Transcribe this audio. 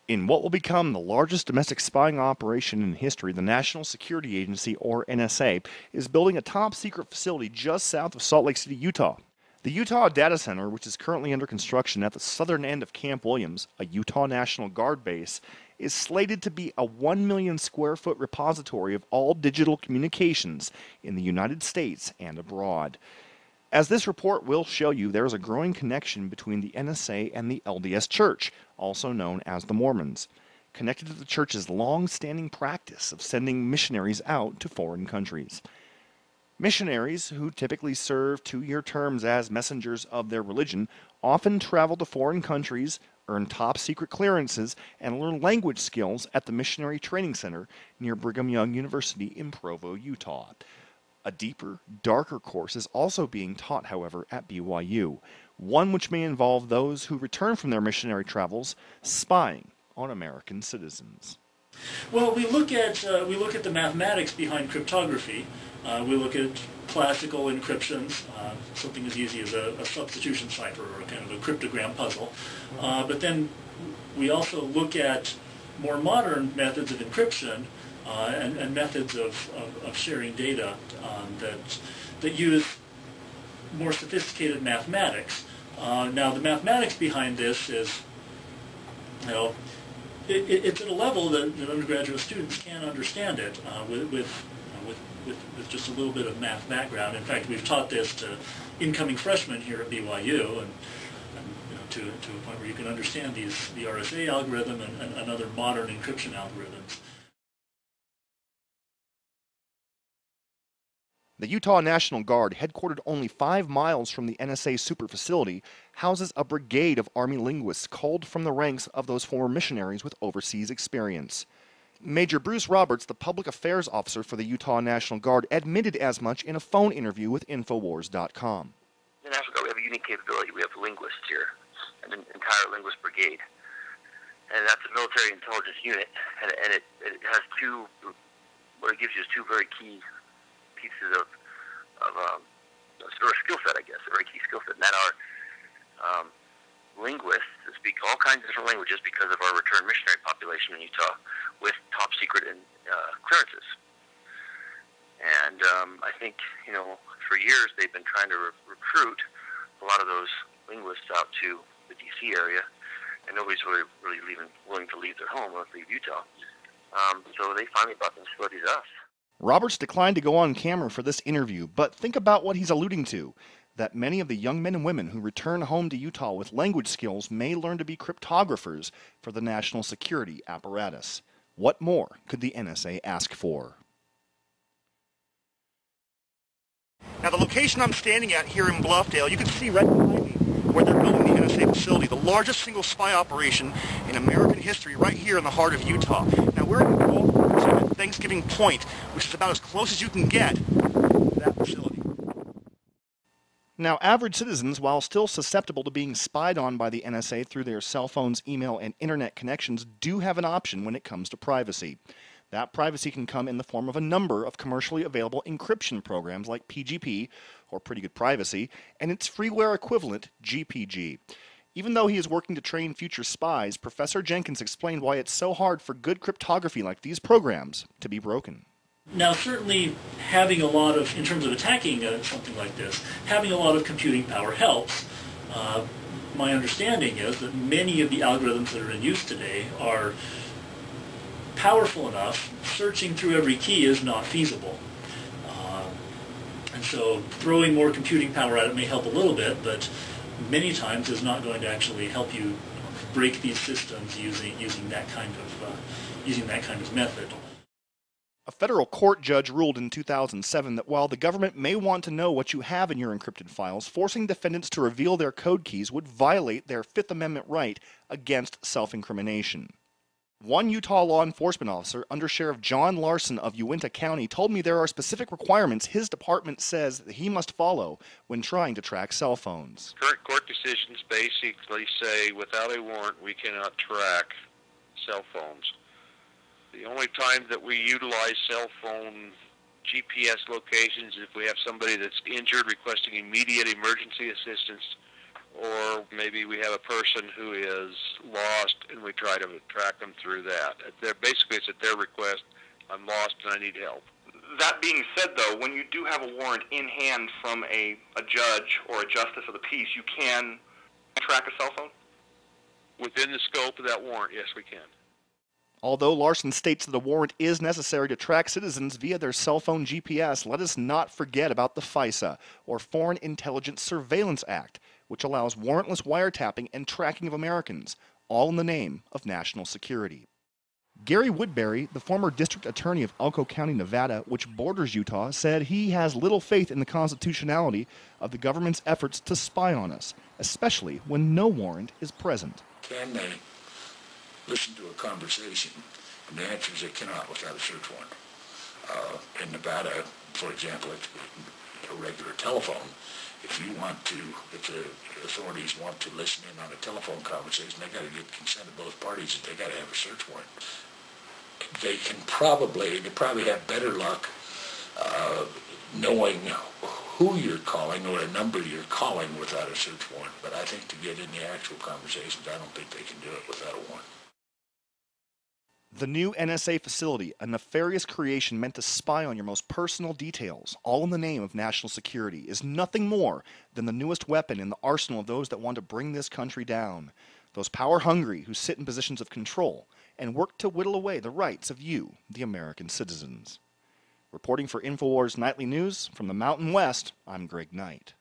In what will become the largest domestic spying operation in history, the National Security Agency, or NSA, is building a top-secret facility just south of Salt Lake City, Utah. The Utah Data Center, which is currently under construction at the southern end of Camp Williams, a Utah National Guard base, is slated to be a 1 million square foot repository of all digital communications in the United States and abroad. As this report will show you, there is a growing connection between the NSA and the LDS Church, also known as the Mormons, connected to the Church's long-standing practice of sending missionaries out to foreign countries. Missionaries, who typically serve 2-year terms as messengers of their religion, often travel to foreign countries, earn top-secret clearances, and learn language skills at the Missionary Training Center near Brigham Young University in Provo, Utah. A deeper, darker course is also being taught, however, at BYU, one which may involve those who return from their missionary travels spying on American citizens. Well, we look at the mathematics behind cryptography. We look at classical encryptions, something as easy as a substitution cipher or a kind of a cryptogram puzzle. But then we also look at more modern methods of encryption and methods of sharing data that use more sophisticated mathematics. Now, the mathematics behind this is, it's at a level that undergraduate students can understand it with just a little bit of math background. In fact, we've taught this to incoming freshmen here at BYU, and to a point where you can understand the RSA algorithm and other modern encryption algorithms. The Utah National Guard, headquartered only 5 miles from the NSA super facility, houses a brigade of Army linguists culled from the ranks of those former missionaries with overseas experience. Major Bruce Roberts, the public affairs officer for the Utah National Guard, admitted as much in a phone interview with Infowars.com. The National Guard, we have a unique capability. We have linguists here, an entire linguist brigade. And that's a military intelligence unit, and it has what it gives you is 2 very key pieces of sort of skill set, I guess, a very key skill set, and that are linguists that speak all kinds of different languages because of our return missionary population in Utah with top secret clearances. And I think, for years they've been trying to recruit a lot of those linguists out to the D.C. area, and nobody's really willing to leave their home or leave Utah. So they finally brought the facility to us. Roberts declined to go on camera for this interview, but think about what he's alluding to, that many of the young men and women who return home to Utah with language skills may learn to be cryptographers for the national security apparatus. What more could the NSA ask for? Now, the location I'm standing at here in Bluffdale, you can see right behind me where they're building the NSA facility, the largest single spy operation in American history, right here in the heart of Utah. Now, we're at Thanksgiving Point, which is about as close as you can get to that facility. Now, average citizens, while still susceptible to being spied on by the NSA through their cell phones, email, and internet connections, do have an option when it comes to privacy. That privacy can come in the form of a number of commercially available encryption programs like PGP, or Pretty Good Privacy, and its freeware equivalent, GPG. Even though he is working to train future spies, Professor Jenkins explained why it's so hard for good cryptography like these programs to be broken. Now, certainly having a lot of, in terms of attacking something like this, having a lot of computing power helps. My understanding is that many of the algorithms that are in use today are powerful enough, searching through every key is not feasible. And so throwing more computing power at it may help a little bit, but many times is not going to actually help you break these systems using that kind of method. A federal court judge ruled in 2007 that while the government may want to know what you have in your encrypted files, forcing defendants to reveal their code keys would violate their Fifth Amendment right against self-incrimination. One Utah law enforcement officer, Under Sheriff John Larson of Uinta County, told me there are specific requirements his department says that he must follow when trying to track cell phones. Current court decisions basically say without a warrant we cannot track cell phones. The only time that we utilize cell phone GPS locations is if we have somebody that's injured requesting immediate emergency assistance or maybe we have a person who is lost and we try to track them through that. Basically, it's at their request, I'm lost and I need help. That being said, though, when you do have a warrant in hand from a judge or a justice of the peace, you can track a cell phone? Within the scope of that warrant, yes, we can. Although Larson states that a warrant is necessary to track citizens via their cell phone GPS, let us not forget about the FISA, or Foreign Intelligence Surveillance Act, which allows warrantless wiretapping and tracking of Americans, all in the name of national security. Gary Woodbury, the former district attorney of Elko County, Nevada, which borders Utah, said he has little faith in the constitutionality of the government's efforts to spy on us, especially when no warrant is present. Can they listen to a conversation? And the answer is they cannot without a search warrant. In Nevada, for example, it's a regular telephone. If the authorities want to listen in on a telephone conversation, they got to get consent of both parties, and they got to have a search warrant. They probably have better luck knowing who you're calling or a number you're calling without a search warrant. But I think to get in the actual conversations, I don't think they can do it without a warrant. The new NSA facility, a nefarious creation meant to spy on your most personal details, all in the name of national security, is nothing more than the newest weapon in the arsenal of those that want to bring this country down. Those power-hungry who sit in positions of control and work to whittle away the rights of you, the American citizens. Reporting for InfoWars Nightly News from the Mountain West, I'm Greg Knight.